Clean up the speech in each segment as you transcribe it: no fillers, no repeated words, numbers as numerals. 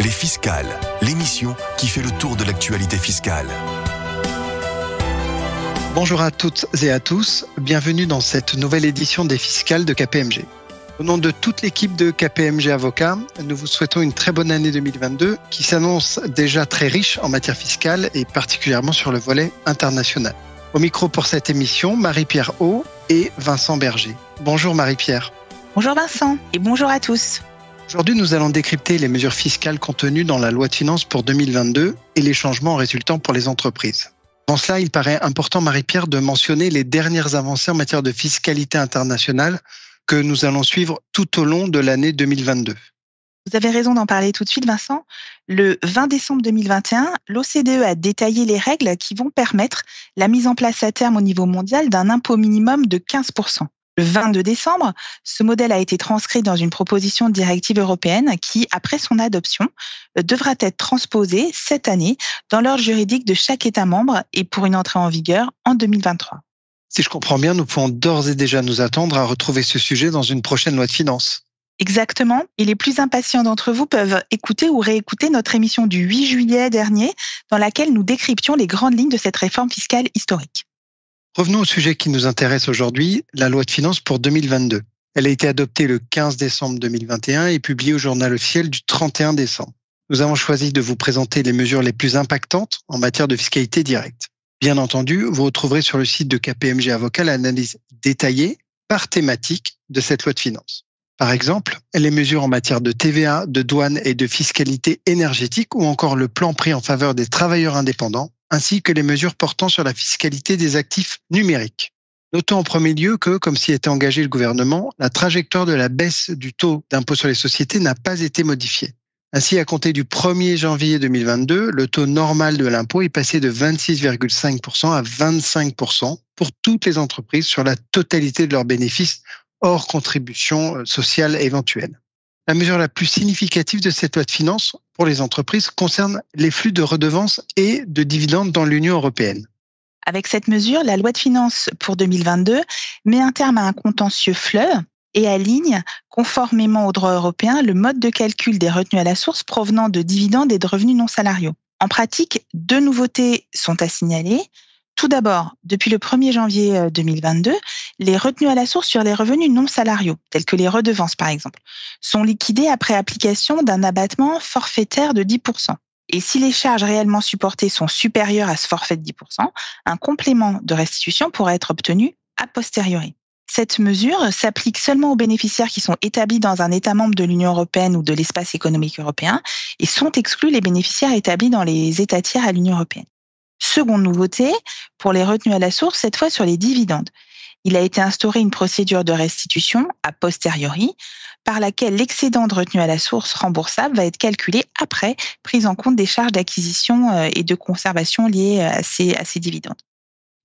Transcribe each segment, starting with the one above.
Les Fiscales, l'émission qui fait le tour de l'actualité fiscale. Bonjour à toutes et à tous, bienvenue dans cette nouvelle édition des Fiscales de KPMG. Au nom de toute l'équipe de KPMG Avocats, nous vous souhaitons une très bonne année 2022 qui s'annonce déjà très riche en matière fiscale et particulièrement sur le volet international. Au micro pour cette émission, Marie-Pierre Haut et Vincent Berger. Bonjour Marie-Pierre. Bonjour Vincent et bonjour à tous. Aujourd'hui, nous allons décrypter les mesures fiscales contenues dans la loi de finances pour 2022 et les changements résultant pour les entreprises. Avant cela, il paraît important, Marie-Pierre, de mentionner les dernières avancées en matière de fiscalité internationale que nous allons suivre tout au long de l'année 2022. Vous avez raison d'en parler tout de suite, Vincent. Le 20 décembre 2021, l'OCDE a détaillé les règles qui vont permettre la mise en place à terme au niveau mondial d'un impôt minimum de 15%. Le 22 décembre, ce modèle a été transcrit dans une proposition de directive européenne qui, après son adoption, devra être transposée cette année dans l'ordre juridique de chaque État membre et pour une entrée en vigueur en 2023. Si je comprends bien, nous pouvons d'ores et déjà nous attendre à retrouver ce sujet dans une prochaine loi de finances. Exactement. Et les plus impatients d'entre vous peuvent écouter ou réécouter notre émission du 8 juillet dernier dans laquelle nous décryptions les grandes lignes de cette réforme fiscale historique. Revenons au sujet qui nous intéresse aujourd'hui, la loi de finances pour 2022. Elle a été adoptée le 15 décembre 2021 et publiée au journal officiel du 31 décembre. Nous avons choisi de vous présenter les mesures les plus impactantes en matière de fiscalité directe. Bien entendu, vous retrouverez sur le site de KPMG Avocats l'analyse détaillée par thématique de cette loi de finances. Par exemple, les mesures en matière de TVA, de douane et de fiscalité énergétique ou encore le plan pris en faveur des travailleurs indépendants, ainsi que les mesures portant sur la fiscalité des actifs numériques. Notons en premier lieu que, comme s'y était engagé le gouvernement, la trajectoire de la baisse du taux d'impôt sur les sociétés n'a pas été modifiée. Ainsi, à compter du 1er janvier 2022, le taux normal de l'impôt est passé de 26,5% à 25% pour toutes les entreprises sur la totalité de leurs bénéfices hors contribution sociale éventuelle. La mesure la plus significative de cette loi de finances pour les entreprises concerne les flux de redevances et de dividendes dans l'Union européenne. Avec cette mesure, la loi de finances pour 2022 met un terme à un contentieux fleuve et aligne, conformément au droit européen, le mode de calcul des retenues à la source provenant de dividendes et de revenus non salariaux. En pratique, deux nouveautés sont à signaler. Tout d'abord, depuis le 1er janvier 2022, les retenues à la source sur les revenus non salariaux, tels que les redevances par exemple, sont liquidées après application d'un abattement forfaitaire de 10%. Et si les charges réellement supportées sont supérieures à ce forfait de 10%, un complément de restitution pourra être obtenu a posteriori. Cette mesure s'applique seulement aux bénéficiaires qui sont établis dans un État membre de l'Union européenne ou de l'espace économique européen et sont exclus les bénéficiaires établis dans les États tiers à l'Union européenne. Seconde nouveauté, pour les retenues à la source, cette fois sur les dividendes. Il a été instauré une procédure de restitution a posteriori par laquelle l'excédent de retenue à la source remboursable va être calculé après prise en compte des charges d'acquisition et de conservation liées à ces dividendes.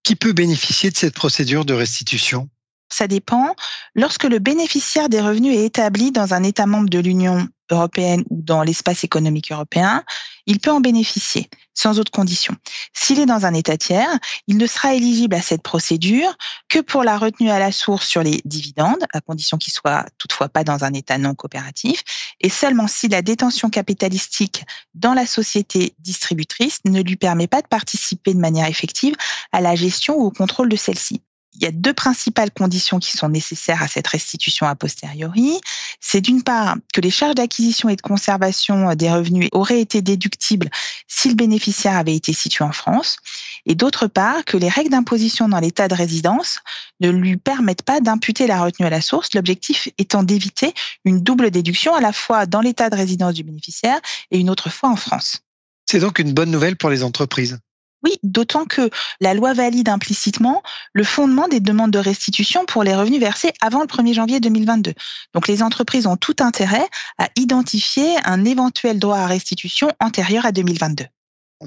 Qui peut bénéficier de cette procédure de restitution ? Ça dépend. Lorsque le bénéficiaire des revenus est établi dans un État membre de l'Union européenne ou dans l'espace économique européen, il peut en bénéficier, sans autre condition. S'il est dans un État tiers, il ne sera éligible à cette procédure que pour la retenue à la source sur les dividendes, à condition qu'il soit toutefois pas dans un État non coopératif, et seulement si la détention capitalistique dans la société distributrice ne lui permet pas de participer de manière effective à la gestion ou au contrôle de celle-ci. Il y a deux principales conditions qui sont nécessaires à cette restitution a posteriori. C'est d'une part que les charges d'acquisition et de conservation des revenus auraient été déductibles si le bénéficiaire avait été situé en France, et d'autre part que les règles d'imposition dans l'état de résidence ne lui permettent pas d'imputer la retenue à la source, l'objectif étant d'éviter une double déduction à la fois dans l'état de résidence du bénéficiaire et une autre fois en France. C'est donc une bonne nouvelle pour les entreprises. Oui, d'autant que la loi valide implicitement le fondement des demandes de restitution pour les revenus versés avant le 1er janvier 2022. Donc les entreprises ont tout intérêt à identifier un éventuel droit à restitution antérieur à 2022.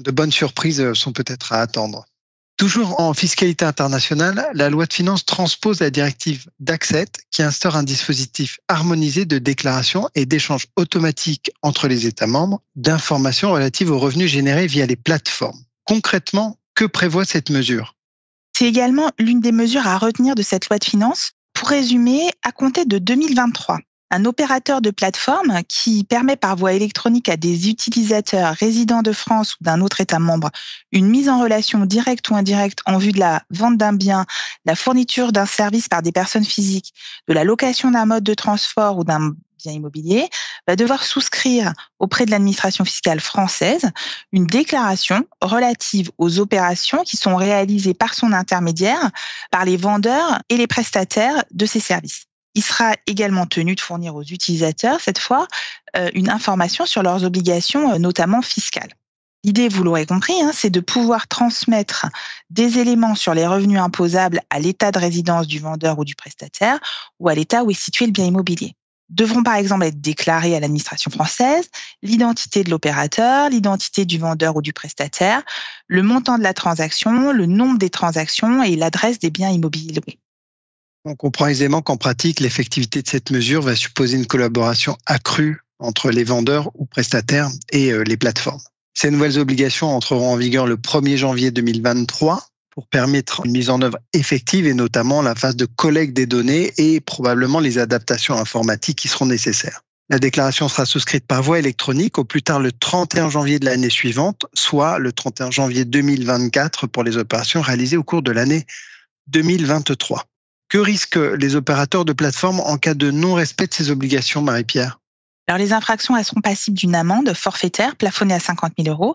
De bonnes surprises sont peut-être à attendre. Toujours en fiscalité internationale, la loi de finances transpose la directive DAC7 qui instaure un dispositif harmonisé de déclaration et d'échange automatique entre les États membres d'informations relatives aux revenus générés via les plateformes. Concrètement, que prévoit cette mesure ? C'est également l'une des mesures à retenir de cette loi de finances. Pour résumer, à compter de 2023, Un opérateur de plateforme qui permet par voie électronique à des utilisateurs résidant de France ou d'un autre État membre une mise en relation directe ou indirecte en vue de la vente d'un bien, la fourniture d'un service par des personnes physiques, de la location d'un mode de transport ou d'un bien immobilier, va devoir souscrire auprès de l'administration fiscale française une déclaration relative aux opérations qui sont réalisées par son intermédiaire, par les vendeurs et les prestataires de ces services. Il sera également tenu de fournir aux utilisateurs, cette fois, une information sur leurs obligations, notamment fiscales. L'idée, vous l'aurez compris, c'est de pouvoir transmettre des éléments sur les revenus imposables à l'état de résidence du vendeur ou du prestataire ou à l'état où est situé le bien immobilier. Devront par exemple être déclarés à l'administration française l'identité de l'opérateur, l'identité du vendeur ou du prestataire, le montant de la transaction, le nombre des transactions et l'adresse des biens immobiliers loués. On comprend aisément qu'en pratique, l'effectivité de cette mesure va supposer une collaboration accrue entre les vendeurs ou prestataires et les plateformes. Ces nouvelles obligations entreront en vigueur le 1er janvier 2023 pour permettre une mise en œuvre effective et notamment la phase de collecte des données et probablement les adaptations informatiques qui seront nécessaires. La déclaration sera souscrite par voie électronique au plus tard le 31 janvier de l'année suivante, soit le 31 janvier 2024 pour les opérations réalisées au cours de l'année 2023. Que risquent les opérateurs de plateforme en cas de non-respect de ces obligations, Marie-Pierre ? Alors, les infractions, elles seront passibles d'une amende forfaitaire plafonnée à 50 000 €.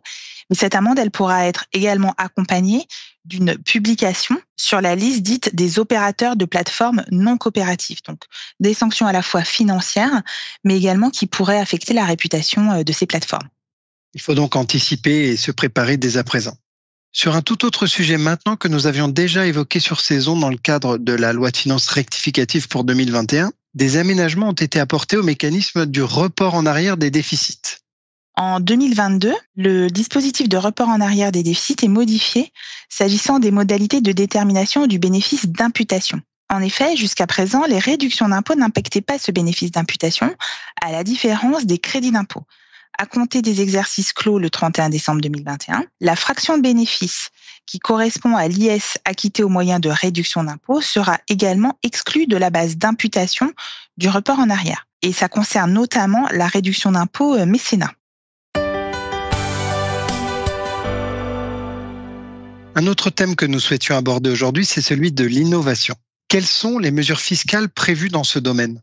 Mais cette amende, elle pourra être également accompagnée d'une publication sur la liste dite des opérateurs de plateforme non coopératifs. Donc, des sanctions à la fois financières, mais également qui pourraient affecter la réputation de ces plateformes. Il faut donc anticiper et se préparer dès à présent. Sur un tout autre sujet maintenant que nous avions déjà évoqué sur ces ondes dans le cadre de la loi de finances rectificative pour 2021, des aménagements ont été apportés au mécanisme du report en arrière des déficits. En 2022, le dispositif de report en arrière des déficits est modifié s'agissant des modalités de détermination du bénéfice d'imputation. En effet, jusqu'à présent, les réductions d'impôt n'impactaient pas ce bénéfice d'imputation, à la différence des crédits d'impôt. À compter des exercices clos le 31 décembre 2021, la fraction de bénéfice qui correspond à l'IS acquitté au moyen de réduction d'impôt sera également exclue de la base d'imputation du report en arrière. Et ça concerne notamment la réduction d'impôt mécénat. Un autre thème que nous souhaitions aborder aujourd'hui, c'est celui de l'innovation. Quelles sont les mesures fiscales prévues dans ce domaine ?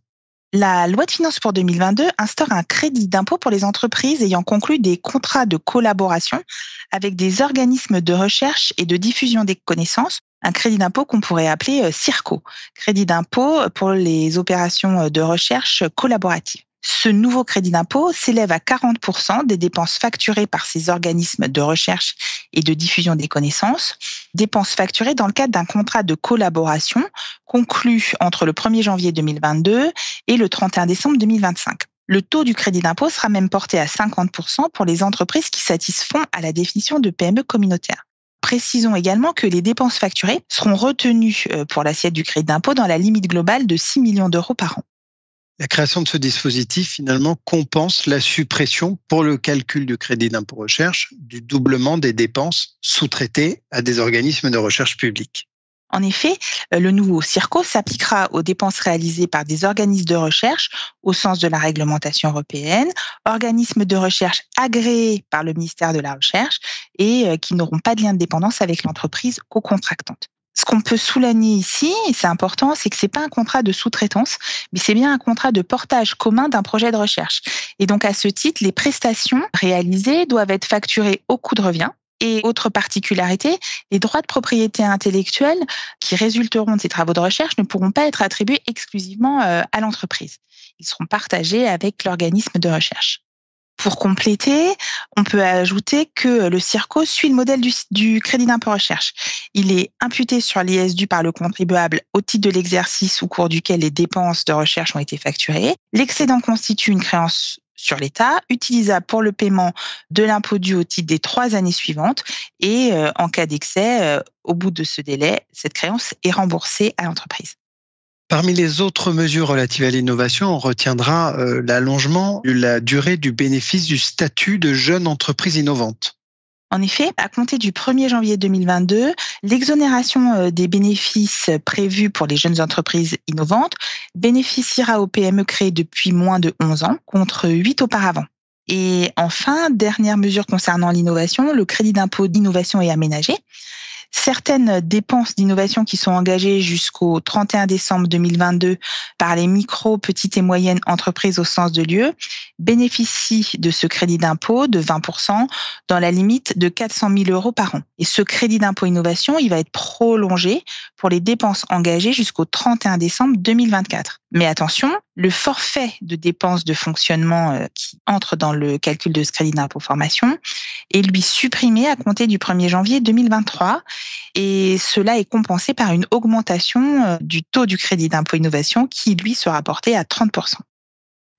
La loi de finances pour 2022 instaure un crédit d'impôt pour les entreprises ayant conclu des contrats de collaboration avec des organismes de recherche et de diffusion des connaissances, un crédit d'impôt qu'on pourrait appeler CIRCO, crédit d'impôt pour les opérations de recherche collaboratives. Ce nouveau crédit d'impôt s'élève à 40% des dépenses facturées par ces organismes de recherche et de diffusion des connaissances, dépenses facturées dans le cadre d'un contrat de collaboration conclu entre le 1er janvier 2022 et le 31 décembre 2025. Le taux du crédit d'impôt sera même porté à 50% pour les entreprises qui satisfont à la définition de PME communautaire. Précisons également que les dépenses facturées seront retenues pour l'assiette du crédit d'impôt dans la limite globale de 6 millions d'euros par an. La création de ce dispositif, finalement, compense la suppression pour le calcul du crédit d'impôt recherche du doublement des dépenses sous-traitées à des organismes de recherche publics. En effet, le nouveau CIRCO s'appliquera aux dépenses réalisées par des organismes de recherche au sens de la réglementation européenne, organismes de recherche agréés par le ministère de la Recherche et qui n'auront pas de lien de dépendance avec l'entreprise co-contractante. Ce qu'on peut souligner ici, et c'est important, c'est que c'est pas un contrat de sous-traitance, mais c'est bien un contrat de portage commun d'un projet de recherche. Et donc, à ce titre, les prestations réalisées doivent être facturées au coût de revient. Et autre particularité, les droits de propriété intellectuelle qui résulteront de ces travaux de recherche ne pourront pas être attribués exclusivement à l'entreprise. Ils seront partagés avec l'organisme de recherche. Pour compléter, on peut ajouter que le CIRCO suit le modèle du crédit d'impôt recherche. Il est imputé sur l'IS dû par le contribuable au titre de l'exercice au cours duquel les dépenses de recherche ont été facturées. L'excédent constitue une créance sur l'État, utilisable pour le paiement de l'impôt dû au titre des 3 années suivantes. Et en cas d'excès, au bout de ce délai, cette créance est remboursée à l'entreprise. Parmi les autres mesures relatives à l'innovation, on retiendra l'allongement de la durée du bénéfice du statut de jeune entreprise innovante. En effet, à compter du 1er janvier 2022, l'exonération des bénéfices prévus pour les jeunes entreprises innovantes bénéficiera aux PME créées depuis moins de 11 ans, contre 8 auparavant. Et enfin, dernière mesure concernant l'innovation, le crédit d'impôt d'innovation et aménagé. Certaines dépenses d'innovation qui sont engagées jusqu'au 31 décembre 2022 par les micro, petites et moyennes entreprises au sens de l'UE bénéficient de ce crédit d'impôt de 20% dans la limite de 400 000 € par an. Et ce crédit d'impôt innovation, il va être prolongé pour les dépenses engagées jusqu'au 31 décembre 2024. Mais attention, le forfait de dépenses de fonctionnement qui entre dans le calcul de ce crédit d'impôt formation est lui supprimé à compter du 1er janvier 2023 et cela est compensé par une augmentation du taux du crédit d'impôt innovation qui lui sera porté à 30%.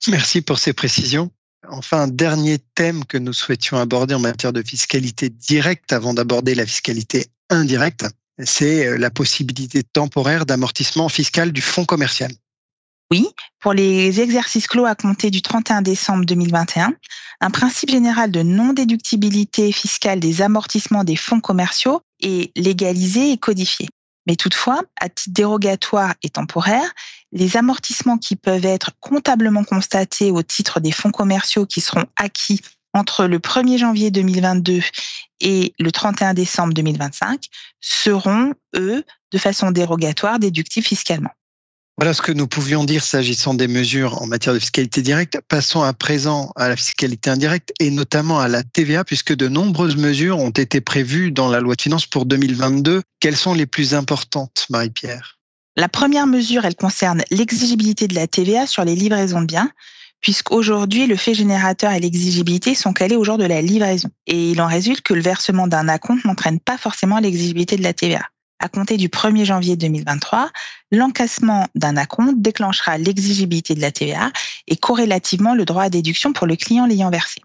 Merci pour ces précisions. Enfin, un dernier thème que nous souhaitions aborder en matière de fiscalité directe avant d'aborder la fiscalité indirecte, c'est la possibilité temporaire d'amortissement fiscal du fonds commercial. Oui, pour les exercices clos à compter du 31 décembre 2021, un principe général de non-déductibilité fiscale des amortissements des fonds commerciaux est légalisé et codifié. Mais toutefois, à titre dérogatoire et temporaire, les amortissements qui peuvent être comptablement constatés au titre des fonds commerciaux qui seront acquis entre le 1er janvier 2022 et le 31 décembre 2025 seront, eux, de façon dérogatoire, déductibles fiscalement. Voilà ce que nous pouvions dire s'agissant des mesures en matière de fiscalité directe. Passons à présent à la fiscalité indirecte et notamment à la TVA, puisque de nombreuses mesures ont été prévues dans la loi de finances pour 2022. Quelles sont les plus importantes, Marie-Pierre ? La première mesure, elle concerne l'exigibilité de la TVA sur les livraisons de biens, puisqu'aujourd'hui, le fait générateur et l'exigibilité sont calés au jour de la livraison. Et il en résulte que le versement d'un acompte n'entraîne pas forcément l'exigibilité de la TVA. À compter du 1er janvier 2023, l'encaissement d'un acompte déclenchera l'exigibilité de la TVA et corrélativement le droit à déduction pour le client l'ayant versé.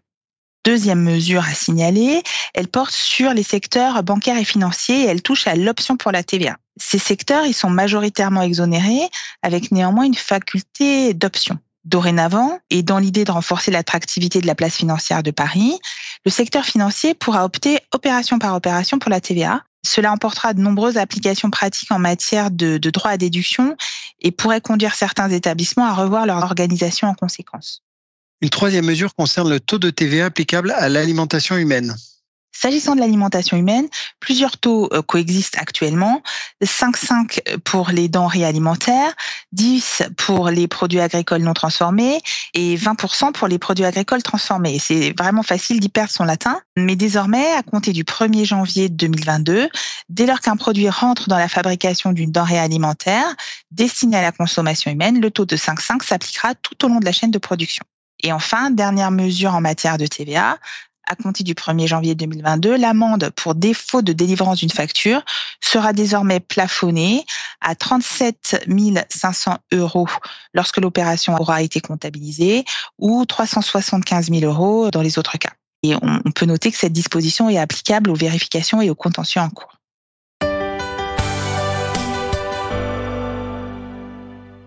Deuxième mesure à signaler, elle porte sur les secteurs bancaires et financiers et elle touche à l'option pour la TVA. Ces secteurs, ils sont majoritairement exonérés avec néanmoins une faculté d'option. Dorénavant, et dans l'idée de renforcer l'attractivité de la place financière de Paris, le secteur financier pourra opter opération par opération pour la TVA. Cela emportera de nombreuses applications pratiques en matière de droit à déduction et pourrait conduire certains établissements à revoir leur organisation en conséquence. Une troisième mesure concerne le taux de TVA applicable à l'alimentation humaine. S'agissant de l'alimentation humaine, plusieurs taux coexistent actuellement. 5,5 pour les denrées alimentaires, 10 pour les produits agricoles non transformés et 20% pour les produits agricoles transformés. C'est vraiment facile d'y perdre son latin. Mais désormais, à compter du 1er janvier 2022, dès lors qu'un produit rentre dans la fabrication d'une denrée alimentaire destinée à la consommation humaine, le taux de 5,5 s'appliquera tout au long de la chaîne de production. Et enfin, dernière mesure en matière de TVA, à compter du 1er janvier 2022, l'amende pour défaut de délivrance d'une facture sera désormais plafonnée à 37 500 € lorsque l'opération aura été comptabilisée ou 375 000 € dans les autres cas. Et on peut noter que cette disposition est applicable aux vérifications et aux contentieux en cours.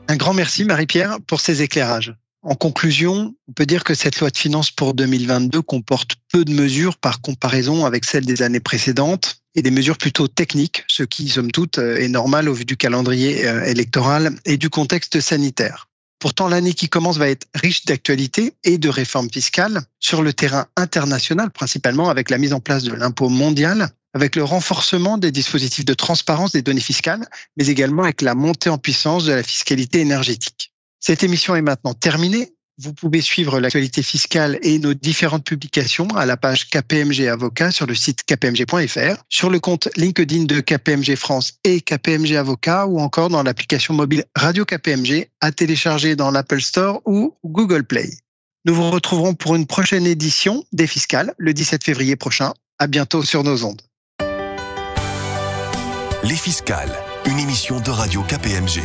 Un grand merci, Marie-Pierre, pour ces éclairages. En conclusion, on peut dire que cette loi de finances pour 2022 comporte peu de mesures par comparaison avec celles des années précédentes et des mesures plutôt techniques, ce qui, somme toute, est normal au vu du calendrier électoral et du contexte sanitaire. Pourtant, l'année qui commence va être riche d'actualités et de réformes fiscales sur le terrain international, principalement avec la mise en place de l'impôt mondial, avec le renforcement des dispositifs de transparence des données fiscales, mais également avec la montée en puissance de la fiscalité énergétique. Cette émission est maintenant terminée. Vous pouvez suivre l'actualité fiscale et nos différentes publications à la page KPMG Avocat sur le site kpmg.fr, sur le compte LinkedIn de KPMG France et KPMG Avocat ou encore dans l'application mobile Radio KPMG à télécharger dans l'Apple Store ou Google Play. Nous vous retrouverons pour une prochaine édition des Fiscales le 17 février prochain. À bientôt sur nos ondes. Les Fiscales, une émission de Radio KPMG.